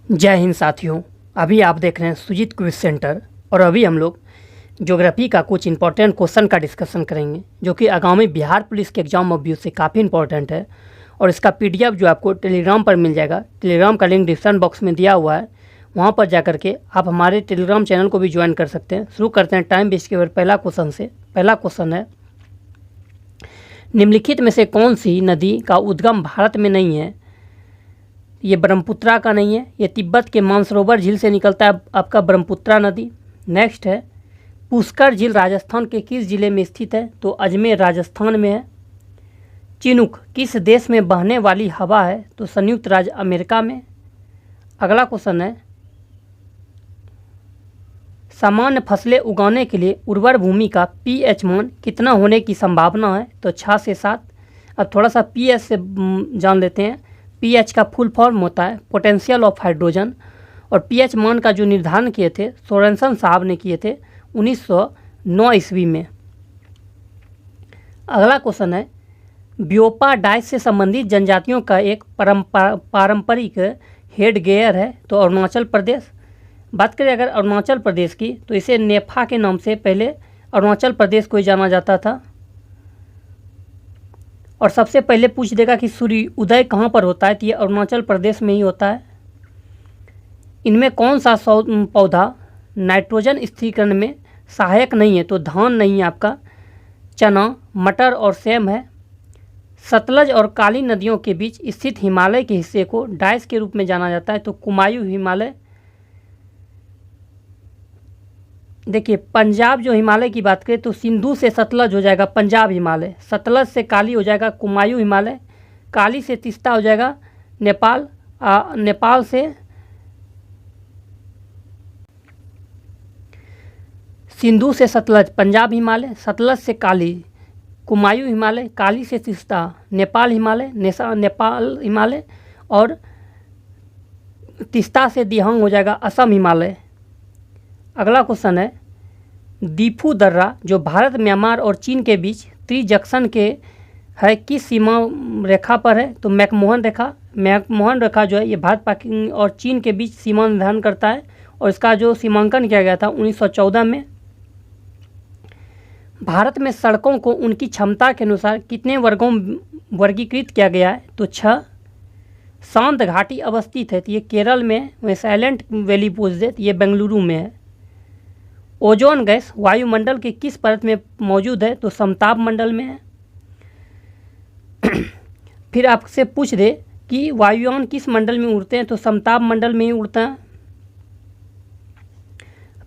जय हिंद साथियों। अभी आप देख रहे हैं सुजीत क्विज सेंटर और अभी हम लोग ज्योग्राफी का कुछ इंपॉर्टेंट क्वेश्चन का डिस्कशन करेंगे जो कि आगामी बिहार पुलिस के एग्जाम ऑफ व्यू से काफ़ी इंपॉर्टेंट है। और इसका पीडीएफ जो आपको टेलीग्राम पर मिल जाएगा, टेलीग्राम का लिंक डिस्क्रिप्शन बॉक्स में दिया हुआ है, वहाँ पर जा करके आप हमारे टेलीग्राम चैनल को भी ज्वाइन कर सकते हैं। शुरू करते हैं टाइम वेस्ट के बाद पहला क्वेश्चन से। पहला क्वेश्चन है, निम्नलिखित में से कौन सी नदी का उद्गम भारत में नहीं है? ये ब्रह्मपुत्रा का नहीं है, ये तिब्बत के मानसरोवर झील से निकलता है आपका ब्रह्मपुत्रा नदी। नेक्स्ट है, पुष्कर झील राजस्थान के किस जिले में स्थित है? तो अजमेर राजस्थान में है। चिनूक किस देश में बहने वाली हवा है? तो संयुक्त राज्य अमेरिका में। अगला क्वेश्चन है, सामान्य फसलें उगाने के लिए उर्वर भूमि का पीएच मान कितना होने की संभावना है? तो 6 से 7। अब थोड़ा सा पीएच से जान लेते हैं। पीएच का फुल फॉर्म होता है पोटेंशियल ऑफ हाइड्रोजन, और पीएच मान का जो निर्धारण किए थे सोरेनसन साहब ने किए थे 1909 ईस्वी में। अगला क्वेश्चन है, ब्योपा डाइस से संबंधित जनजातियों का एक पारंपरिक हेड गेयर है? तो अरुणाचल प्रदेश। बात करें अगर अरुणाचल प्रदेश की, तो इसे नेफा के नाम से पहले अरुणाचल प्रदेश को ही जाना जाता था। और सबसे पहले पूछ देगा कि सूर्य उदय कहाँ पर होता है? तो ये अरुणाचल प्रदेश में ही होता है। इनमें कौन सा पौधा नाइट्रोजन स्थिरीकरण में सहायक नहीं है? तो धान नहीं है आपका, चना, मटर और सेम है। सतलज और काली नदियों के बीच स्थित हिमालय के हिस्से को डाइस के रूप में जाना जाता है। तो कुमायूं हिमालय। देखिए, पंजाब जो हिमालय की बात करें तो सिंधु से सतलज हो जाएगा पंजाब हिमालय, सतलज से काली हो जाएगा कुमायूं हिमालय, काली से तीस्ता हो जाएगा नेपाल, नेपाल से सिंधु से सतलज पंजाब हिमालय, सतलज से काली कुमायूं हिमालय, काली से तीस्ता नेपाल हिमालय, नेपाल हिमालय, और तीस्ता से दिहांग हो जाएगा असम हिमालय। अगला क्वेश्चन है, दीफू दर्रा जो भारत, म्यांमार और चीन के बीच त्रिजंक्शन के है किस सीमा रेखा पर है? तो मैकमोहन रेखा। मैकमोहन रेखा जो है ये भारत, पाकिस्तान और चीन के बीच सीमा निर्धारण करता है, और इसका जो सीमांकन किया गया था 1914 में। भारत में सड़कों को उनकी क्षमता के अनुसार कितने वर्गों में वर्गीकृत किया गया है? तो 6। शांत घाटी अवस्थित है, तो ये केरल में, वह साइलेंट वैली पूछ दे तो ये बेंगलुरु में है। ओजोन गैस वायुमंडल के किस परत में मौजूद है? तो समताप मंडल में है। फिर आपसे पूछ दे कि वायुयान किस मंडल में उड़ते हैं? तो समताप मंडल में ही उड़ते हैं।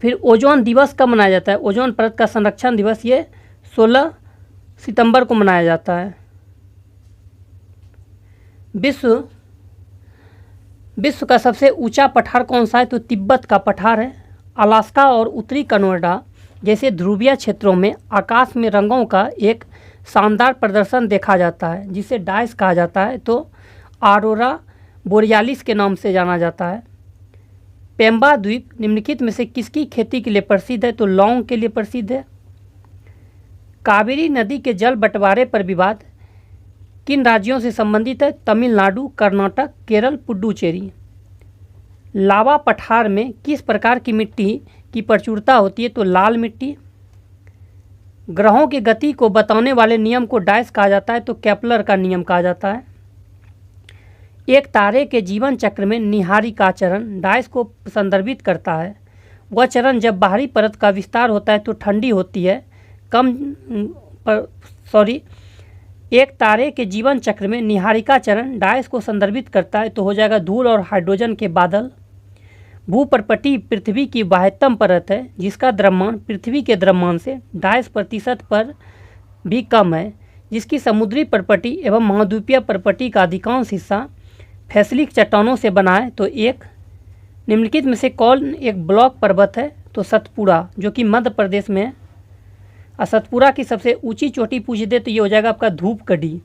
फिर ओजोन दिवस कब मनाया जाता है? ओजोन परत का संरक्षण दिवस ये 16 सितंबर को मनाया जाता है। विश्व का सबसे ऊंचा पठार कौन सा है? तो तिब्बत का पठार है। अलास्का और उत्तरी कनाडा जैसे ध्रुवीय क्षेत्रों में आकाश में रंगों का एक शानदार प्रदर्शन देखा जाता है जिसे डाइस कहा जाता है, तो ऑरोरा बोरियालिस के नाम से जाना जाता है। पेम्बा द्वीप निम्नलिखित में से किसकी खेती के लिए प्रसिद्ध है? तो लौंग के लिए प्रसिद्ध है। कावेरी नदी के जल बंटवारे पर विवाद किन राज्यों से संबंधित है? तमिलनाडु, कर्नाटक, केरल, पुडुचेरी। लावा पठार में किस प्रकार की मिट्टी की प्रचुरता होती है? तो लाल मिट्टी। ग्रहों की गति को बताने वाले नियम को डाइस कहा जाता है, तो केपलर का नियम कहा जाता है। एक तारे के जीवन चक्र में निहारिका चरण डाइस को संदर्भित करता है। वह चरण जब बाहरी परत का विस्तार होता है तो ठंडी होती है, एक तारे के जीवन चक्र में निहारिका चरण डाइस को संदर्भित करता है, तो हो जाएगा धूल और हाइड्रोजन के बादल। भूपर्पटी पृथ्वी की बाह्यतम परत है जिसका द्रव्यमान पृथ्वी के द्रव्यमान से 2.5% पर भी कम है, जिसकी समुद्री परपटी एवं महाद्वीपीय परपटी का अधिकांश हिस्सा फैसलिक चट्टानों से बना है। तो एक निम्नलिखित में से कौन एक ब्लॉक पर्वत है? तो सतपुड़ा जो कि मध्य प्रदेश में है। और सतपुड़ा की सबसे ऊंची चोटी पूछ दे तो ये हो जाएगा आपका धूपगढ़ी।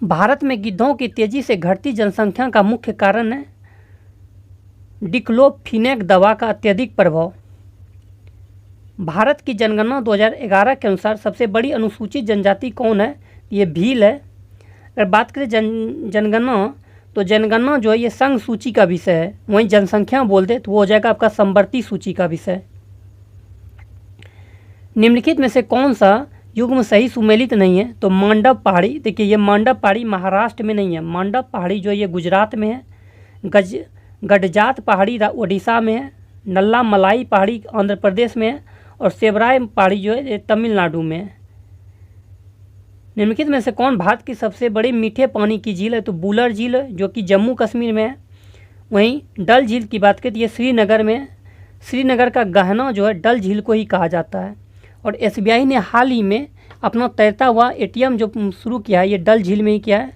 भारत में गिद्धों की तेजी से घटती जनसंख्या का मुख्य कारण है डिक्लोफिनेक दवा का अत्यधिक प्रभाव। भारत की जनगणना 2011 के अनुसार सबसे बड़ी अनुसूचित जनजाति कौन है? ये भील है। अगर बात करें जनगणना तो जनगणना जो है ये संघ सूची का विषय है। वहीं जनसंख्या बोल दे तो वो हो जाएगा आपका संवर्ती सूची का विषय। निम्नलिखित में से कौन सा युग्म सही सुमेलित नहीं है? तो मांडव पहाड़ी, देखिए ये मांडव पहाड़ी महाराष्ट्र में नहीं है, मांडव पहाड़ी जो है ये गुजरात में है, गडजात पहाड़ी उड़ीसा में है, नल्ला मलाई पहाड़ी आंध्र प्रदेश में है और सेवराय पहाड़ी जो है ये तमिलनाडु में है। निम्नलिखित में से कौन भारत की सबसे बड़ी मीठे पानी की झील है? तो बुलर झील है जो कि जम्मू कश्मीर में है। वहीं डल झील की बात करें तो ये श्रीनगर में है। श्रीनगर का गहना जो है डल झील को ही कहा जाता है। और SBI ने हाल ही में अपना तैरता हुआ ATM जो शुरू किया है ये डल झील में ही किया है।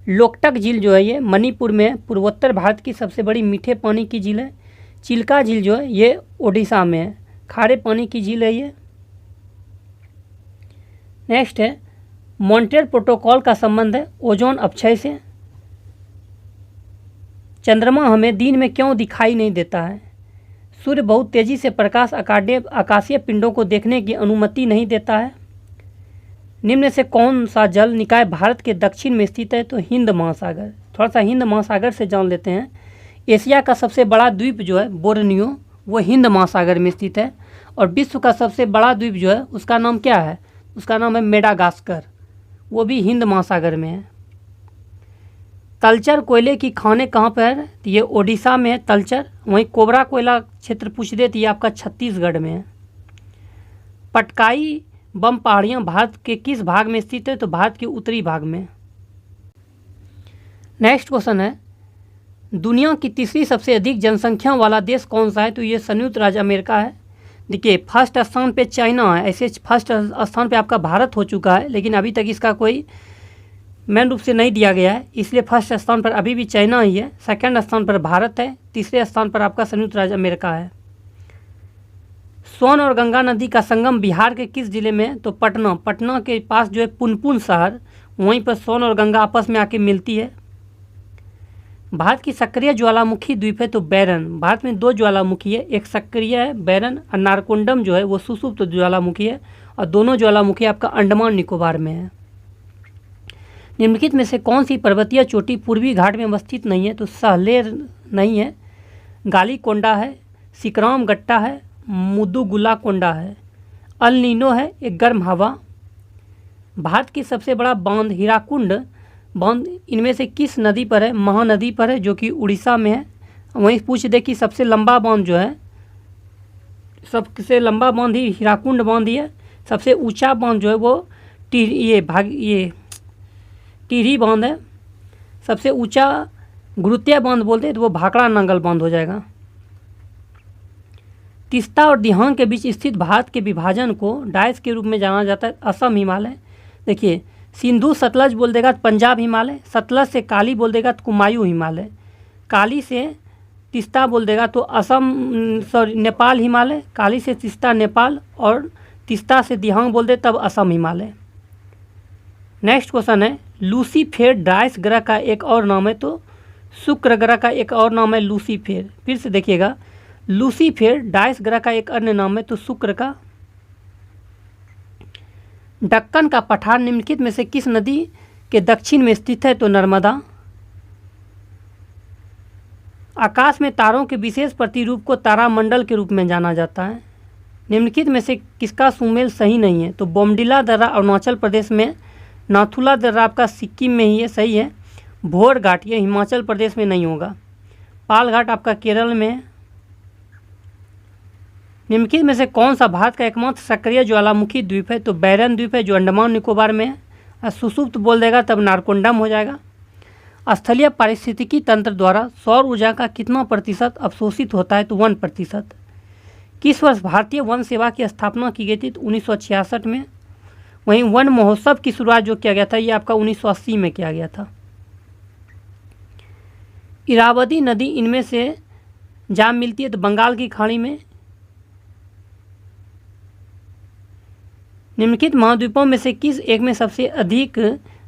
लोकटक झील जो है ये मणिपुर में है, पूर्वोत्तर भारत की सबसे बड़ी मीठे पानी की झील है। चिल्का झील जो है ये ओडिशा में है, खारे पानी की झील है ये। नेक्स्ट है मॉन्ट्रियल प्रोटोकॉल का संबंध है ओजोन अपक्षय से। चंद्रमा हमें दिन में क्यों दिखाई नहीं देता है? सूर्य बहुत तेजी से प्रकाश आकाशीय पिंडों को देखने की अनुमति नहीं देता है। निम्न से कौन सा जल निकाय भारत के दक्षिण में स्थित है? तो हिंद महासागर। थोड़ा सा हिंद महासागर से जान लेते हैं। एशिया का सबसे बड़ा द्वीप जो है बोर्नियो वो हिंद महासागर में स्थित है। और विश्व का सबसे बड़ा द्वीप जो है उसका नाम क्या है? उसका नाम है मेडागास्कर, वो भी हिंद महासागर में है। तलचर कोयले की खानें कहाँ पर है? तो ये ओडिशा में है तलचर। वहीं कोबरा कोयला क्षेत्र पूछ दे तो ये आपका छत्तीसगढ़ में है। पटकाई बम पहाड़ियाँ भारत के किस भाग में स्थित है? तो भारत के उत्तरी भाग में। नेक्स्ट क्वेश्चन है दुनिया की तीसरी सबसे अधिक जनसंख्या वाला देश कौन सा है? तो ये संयुक्त राज्य अमेरिका है। देखिए फर्स्ट स्थान पे चाइना है, ऐसे फर्स्ट स्थान पे आपका भारत हो चुका है, लेकिन अभी तक इसका कोई मेन रूप से नहीं दिया गया है, इसलिए फर्स्ट स्थान पर अभी भी चाइना ही है। सेकंड स्थान पर भारत है, तीसरे स्थान पर आपका संयुक्त राज्य अमेरिका है। सोन और गंगा नदी का संगम बिहार के किस जिले में है? तो पटना। पटना के पास जो है पुनपुन शहर, वहीं पर सोन और गंगा आपस में आके मिलती है। भारत की सक्रिय ज्वालामुखी द्वीप है तो बैरन। भारत में 2 ज्वालामुखी है, एक सक्रिय है बैरन और नारकोंडम जो है वो सुसुप्त ज्वालामुखी है, और दोनों ज्वालामुखी आपका अंडमान निकोबार में है। निम्नलिखित में से कौन सी पर्वतीय चोटी पूर्वी घाट में अवस्थित नहीं है? तो सहलेर नहीं है, गालीकोंडा है, सिकराम गट्टा है, मुदुगुला कोंडा है। अल नीनो है एक गर्म हवा। भारत की सबसे बड़ा बांध हीराकुंड बांध इनमें से किस नदी पर है? महानदी पर है जो कि उड़ीसा में है। वहीं पूछ दे कि सबसे लंबा बांध जो है, सबसे लंबा बांध ही हीराकुंड बांध ही है। सबसे ऊंचा बांध जो है वो टिहरी बांध है। सबसे ऊंचा गुरुत्या बांध बोलते हैं तो वो भाखड़ा नांगल बांध हो जाएगा। तीस्ता और दिहांग के बीच स्थित भारत के विभाजन को डायस के रूप में जाना जाता है असम हिमालय। देखिए सिंधु सतलज बोल देगा तो पंजाब हिमालय, सतलज से काली बोल देगा तो कुमायूं हिमालय, काली से तीस्ता बोल देगा तो असम नेपाल हिमालय, काली से तीस्ता नेपाल, और तीस्ता से दिहांग बोल दे तब असम हिमालय। नेक्स्ट क्वेश्चन है लूसीफेर डायस ग्रह का एक और नाम है? तो शुक्र ग्रह का एक और नाम है लूसीफेर। फिर से देखिएगा लूसीफेर डायस ग्रह का एक अन्य नाम है तो शुक्र का। दक्कन का पठार निम्नलिखित में से किस नदी के दक्षिण में स्थित है? तो नर्मदा। आकाश में तारों के विशेष प्रतिरूप को तारामंडल के रूप में जाना जाता है। निम्नलिखित में से किसका सुमेल सही नहीं है? तो बोमडिला दर्रा अरुणाचल प्रदेश में, नाथुला दर्रा आपका सिक्किम में ही है, सही है। भोर घाट ये हिमाचल प्रदेश में नहीं होगा। पाल घाट आपका केरल में है। निम्नलिखित में से कौन सा भारत का एकमात्र सक्रिय ज्वालामुखी द्वीप है? तो बैरन द्वीप है जो अंडमान निकोबार में है। सुसुप्त बोल देगा तब नारकोंडम हो जाएगा। स्थलीय पारिस्थितिकी तंत्र द्वारा सौर ऊर्जा का कितना प्रतिशत अवशोषित होता है? तो 1%। किस वर्ष भारतीय वन सेवा की स्थापना की गई थी? तो 1966 में। वहीं वन महोत्सव की शुरुआत जो किया गया था ये आपका 1980 में किया गया था। इरावदी नदी इनमें से जहाँ मिलती है? तो बंगाल की खाड़ी में। निम्नलिखित महाद्वीपों में से किस एक में सबसे अधिक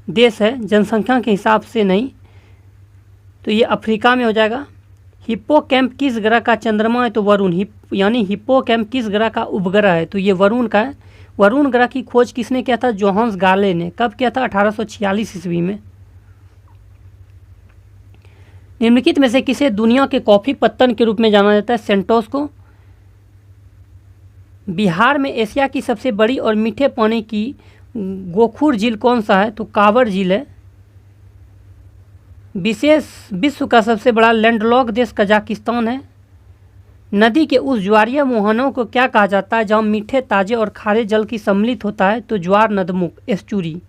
देश है? जनसंख्या के हिसाब से नहीं, तो ये अफ्रीका में हो जाएगा। हिप्पोकैम्प किस ग्रह का चंद्रमा है? तो वरुण। यानी हिप्पोकैम्प किस ग्रह का उपग्रह है? तो ये वरुण का है। वरुण ग्रह की खोज किसने किया था? जोहान्स गाले ने। कब किया था? 1846 ईस्वी में। निम्नलिखित में से किसे दुनिया के कॉफ़ी पत्तन के रूप में जाना जाता है? सेंटोस को। बिहार में एशिया की सबसे बड़ी और मीठे पानी की गोखुर झील कौन सा है? तो कांवर झील है। विश्व का सबसे बड़ा लैंडलॉक देश कजाकिस्तान है। नदी के उस ज्वारीय मुहानों को क्या कहा जाता है जहाँ मीठे, ताजे और खारे जल की सम्मिलित होता है? तो ज्वार नदमुख, एस्चुरी।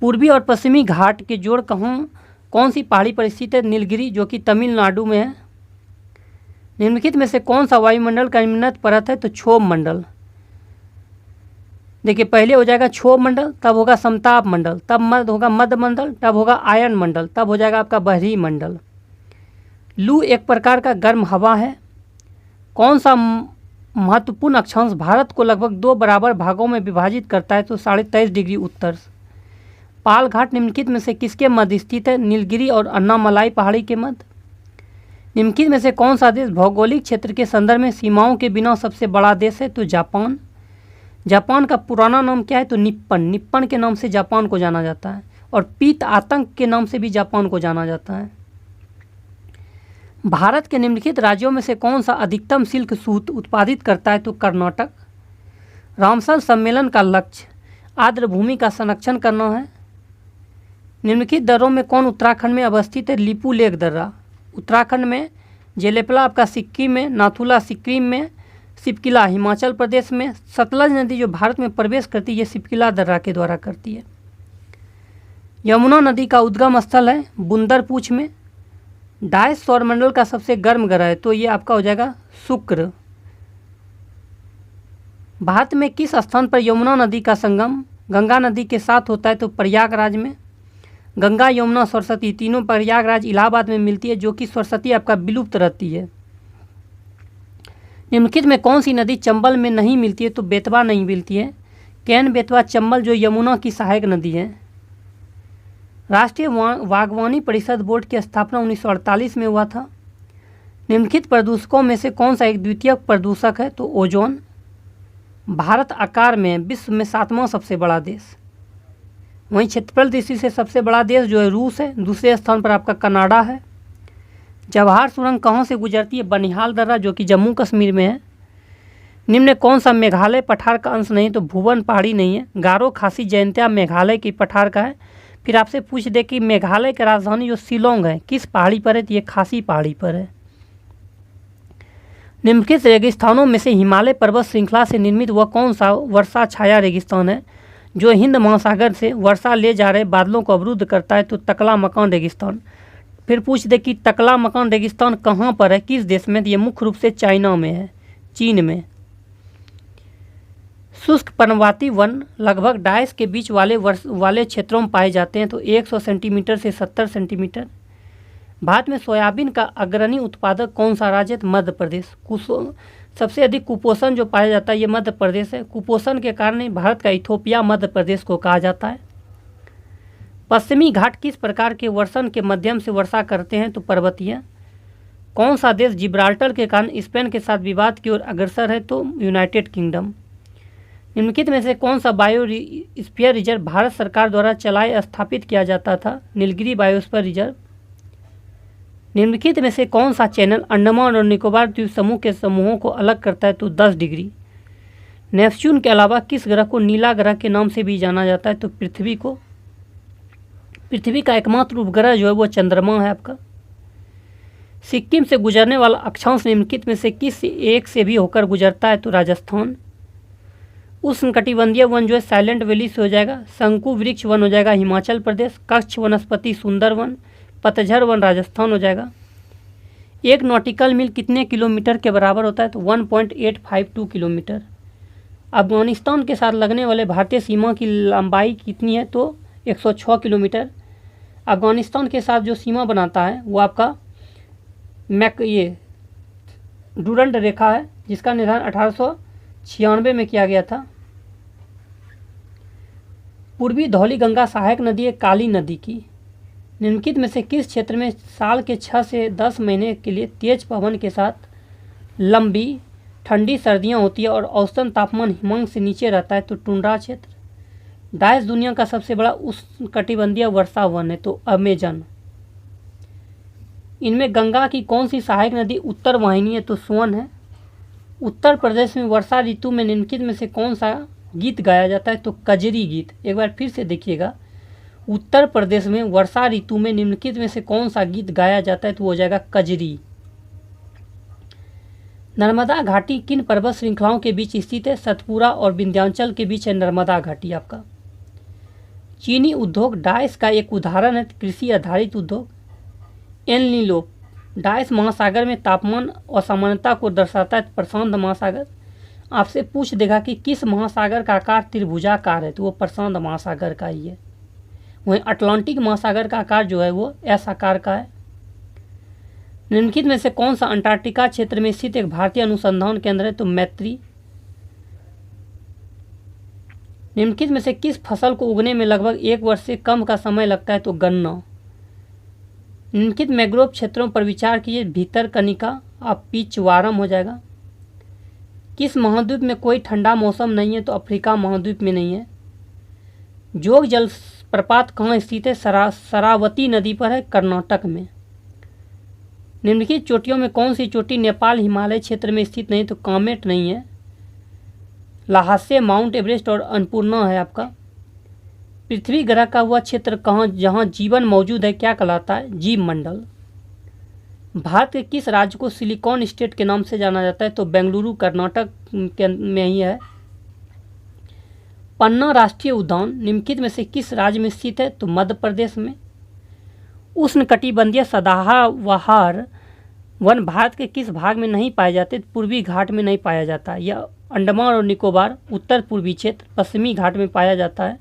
पूर्वी और पश्चिमी घाट के जोड़ कौन सी पहाड़ी पर स्थित है? नीलगिरी, जो कि तमिलनाडु में है। निम्नलिखित में से कौन सा वायुमंडल का निम्नतम परत है? तो क्षोभ मंडल। देखिए, पहले हो जाएगा क्षोभ मंडल, तब होगा समताप मंडल, तब होगा मध्य मंडल, तब होगा आयन मंडल, तब हो जाएगा आपका बहरी मंडल। लू एक प्रकार का गर्म हवा है। कौन सा महत्वपूर्ण अक्षांश भारत को लगभग 2 बराबर भागों में विभाजित करता है? तो 23.5 डिग्री उत्तर। पाल घाट निम्नलिखित में से किसके मध्य स्थित है? नीलगिरी और अन्नामलाई पहाड़ी के मध्य। निम्नलिखित में से कौन सा देश भौगोलिक क्षेत्र के संदर्भ में सीमाओं के बिना सबसे बड़ा देश है? तो जापान। जापान का पुराना नाम क्या है? तो निप्पन के नाम से जापान को जाना जाता है, और पीत आतंक के नाम से भी जापान को जाना जाता है। भारत के निम्नलिखित राज्यों में से कौन सा अधिकतम सिल्क सूत उत्पादित करता है? तो कर्नाटक। रामसर सम्मेलन का लक्ष्य आर्द्र भूमि का संरक्षण करना है। निम्नलिखित दर्रों में कौन उत्तराखंड में अवस्थित है? लिपू लेक दर्रा उत्तराखंड में, जेलेपला आपका सिक्किम में, नाथुला सिक्किम में, सिपकिला हिमाचल प्रदेश में। सतलज नदी जो भारत में प्रवेश करती है ये सिपकिला दर्रा के द्वारा करती है। यमुना नदी का उद्गम स्थल है बुंदरपूछ में। डायस सौरमंडल का सबसे गर्म ग्रह है? तो ये आपका हो जाएगा शुक्र। भारत में किस स्थान पर यमुना नदी का संगम गंगा नदी के साथ होता है? तो प्रयागराज में। गंगा, यमुना, सरस्वती तीनों प्रयागराज इलाहाबाद में मिलती है, जो कि सरस्वती आपका विलुप्त रहती है। निम्नलिखित में कौन सी नदी चंबल में नहीं मिलती है? तो बेतवा नहीं मिलती है। कैन बेतवा चंबल जो यमुना की सहायक नदी है। राष्ट्रीय बागवानी परिषद बोर्ड की स्थापना 1948 में हुआ था। निम्नलिखित प्रदूषकों में से कौन सा एक द्वितीयक प्रदूषक है? तो ओजोन। भारत आकार में विश्व में 7वां सबसे बड़ा देश। वहीं क्षेत्रफल दृष्टि से सबसे बड़ा देश जो है रूस है। दूसरे स्थान पर आपका कनाडा है। जवाहर सुरंग कहाँ से गुजरती है? बनिहाल दर्रा, जो कि जम्मू कश्मीर में है। निम्न में कौन सा मेघालय पठार का अंश नहीं? तो भुवन पहाड़ी नहीं है। गारो खासी जयंतिया मेघालय की पठार का है। फिर आपसे पूछ दे कि मेघालय की राजधानी जो शिलोंग है किस पहाड़ी पर है? तो ये खासी पहाड़ी पर है। निम्नलिखित रेगिस्तानों में से हिमालय पर्वत श्रृंखला से निर्मित वह कौन सा वर्षा छाया रेगिस्तान है जो हिंद महासागर से वर्षा ले जा रहे बादलों को अवरुद्ध करता है? तो तकला मकान रेगिस्तान। फिर पूछ दे कि तकला मकान रेगिस्तान कहाँ पर है, किस देश में? तो ये मुख्य रूप से चाइना में है, चीन में। शुष्क पर्णवाती वन लगभग डाइस के बीच वाले क्षेत्रों में पाए जाते हैं। तो 100 सेंटीमीटर से 70 सेंटीमीटर। भारत में सोयाबीन का अग्रणी उत्पादक कौन सा राज्य है? मध्य प्रदेश। सबसे अधिक कुपोषण जो पाया जाता है ये मध्य प्रदेश है। कुपोषण के कारण ही भारत का इथोपिया मध्य प्रदेश को कहा जाता है। पश्चिमी घाट किस प्रकार के वर्षण के माध्यम से वर्षा करते हैं? तो पर्वतीय। कौन सा देश जिब्राल्टर के कारण स्पेन के साथ विवाद की ओर अग्रसर है? तो यूनाइटेड किंगडम। निम्नलिखित में से कौन सा बायोस्फीयर रिजर्व भारत सरकार द्वारा चलाए स्थापित किया जाता था? Nilgiri biosphere reserve. निम्नलिखित में से कौन सा चैनल अंडमान और निकोबार द्वीप समूह के समूहों को अलग करता है? तो 10 डिग्री। नेपच्यून के अलावा किस ग्रह को नीला ग्रह के नाम से भी जाना जाता है? तो पृथ्वी को। पृथ्वी का एकमात्र उपग्रह जो है वो चंद्रमा है आपका। सिक्किम से गुजरने वाला अक्षांश निम्नलिखित में से किस एक से भी होकर गुजरता है? तो राजस्थान। उष्णकटिबंधीय वन जो है साइलेंट वैली से हो जाएगा। शंकु वृक्ष वन हो जाएगा हिमाचल प्रदेश। कच्छ वनस्पति सुंदर वन, पतझर वन राजस्थान हो जाएगा। एक नॉटिकल मील कितने किलोमीटर के बराबर होता है? तो 1.852 किलोमीटर। अफगानिस्तान के साथ लगने वाले भारतीय सीमा की लंबाई कितनी है? तो 106 किलोमीटर। अफगानिस्तान के साथ जो सीमा बनाता है वो आपका डूरंड रेखा है, जिसका निर्धारण 1896 में किया गया था। पूर्वी धौली गंगा सहायक नदी है काली नदी की। निम्नलिखित में से किस क्षेत्र में साल के 6 से 10 महीने के लिए तेज पवन के साथ लंबी ठंडी सर्दियां होती है और औसतन तापमान हिमांक से नीचे रहता है? तो टुंड्रा क्षेत्र। डाइस दुनिया का सबसे बड़ा उष्णकटिबंधीय वर्षा वन है? तो अमेजन। इनमें गंगा की कौन सी सहायक नदी उत्तर वाहिनी है? तो सोन है। उत्तर प्रदेश में वर्षा ऋतु में निम्नलिखित में से कौन सा गीत गाया जाता है? तो कजरी गीत। एक बार फिर से देखिएगा, उत्तर प्रदेश में वर्षा ऋतु में निम्नलिखित में से कौन सा गीत गाया जाता है? तो हो जाएगा कजरी। नर्मदा घाटी किन पर्वत श्रृंखलाओं के बीच स्थित है? सतपुरा और विंध्याचल के बीच है नर्मदा घाटी आपका। चीनी उद्योग डाइस का एक उदाहरण है कृषि आधारित उद्योग। एल नीनो डाइस महासागर में तापमान असामान्यता को दर्शाता है प्रशांत महासागर। आपसे पूछ देगा कि किस महासागर का आकार त्रिभुजाकार है? तो वो प्रशांत महासागर का ही है। वहीं अटलांटिक महासागर का आकार जो है वो एस आकार का है। निम्नलिखित में से कौन सा अंटार्कटिका क्षेत्र में स्थित एक भारतीय अनुसंधान केंद्र है? तो मैत्री। निम्नलिखित में से किस फसल को उगने में लगभग 1 वर्ष से कम का समय लगता है? तो गन्ना। निम्नलिखित मैंग्रोव क्षेत्रों पर विचार कीजिए। भितरकनिका अब पिचवारम हो जाएगा। किस महाद्वीप में कोई ठंडा मौसम नहीं है? तो अफ्रीका महाद्वीप में नहीं है। जोग जलप्रपात कहाँ स्थित है? शरावती नदी पर है, कर्नाटक में। निम्नलिखित चोटियों में कौन सी चोटी नेपाल हिमालय क्षेत्र में स्थित नहीं? तो कामेट नहीं है। ल्हासे, माउंट एवरेस्ट और अन्नपूर्णा है आपका। पृथ्वी ग्रह का वह क्षेत्र कहाँ जहाँ जीवन मौजूद है क्या कहलाता है? जीव मंडल। भारत के किस राज्य को सिलिकॉन स्टेट के नाम से जाना जाता है? तो बेंगलुरु कर्नाटक में ही है। पन्ना राष्ट्रीय उद्यान निम्नलिखित में से किस राज्य में स्थित है? तो मध्य प्रदेश में। उष्णकटिबंधीय सदाबहार वन भारत के किस भाग में नहीं पाए जाते? पूर्वी घाट में नहीं पाया जाता। यह अंडमान और निकोबार उत्तर पूर्वी क्षेत्र पश्चिमी घाट में पाया जाता है।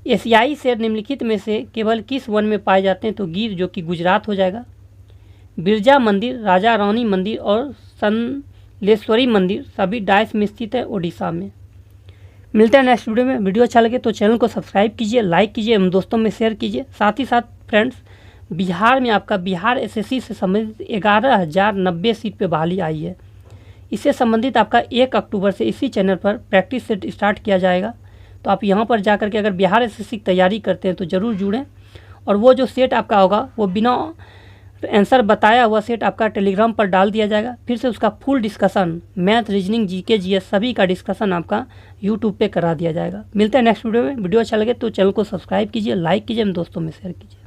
एशियाई शेर निम्नलिखित में से केवल किस वन में पाए जाते हैं? तो गिर, जो कि गुजरात हो जाएगा। बिरजा मंदिर, राजा रानी मंदिर और संलेश्वरी मंदिर सभी डाइस में स्थित है, ओडिशा में। मिलते हैं नेक्स्ट वीडियो में। वीडियो अच्छा लगे तो चैनल को सब्सक्राइब कीजिए, लाइक कीजिए एवं दोस्तों में शेयर कीजिए। साथ ही साथ फ्रेंड्स, बिहार में आपका बिहार एसएससी से संबंधित 11,090 सीट पे बहाली आई है। इससे संबंधित आपका 1 अक्टूबर से इसी चैनल पर प्रैक्टिस सेट स्टार्ट किया जाएगा। तो आप यहाँ पर जाकर के अगर बिहार एसएससी की तैयारी करते हैं तो ज़रूर जुड़ें। और वो जो सेट आपका होगा वो बिना आंसर बताया हुआ सेट आपका टेलीग्राम पर डाल दिया जाएगा। फिर से उसका full discussion math, reasoning, GK, GS सभी का डिस्कशन आपका यूट्यूब पे करा दिया जाएगा। मिलते हैं नेक्स्ट वीडियो में। वीडियो अच्छा लगे तो चैनल को सब्सक्राइब कीजिए, लाइक कीजिए, दोस्तों में शेयर कीजिए।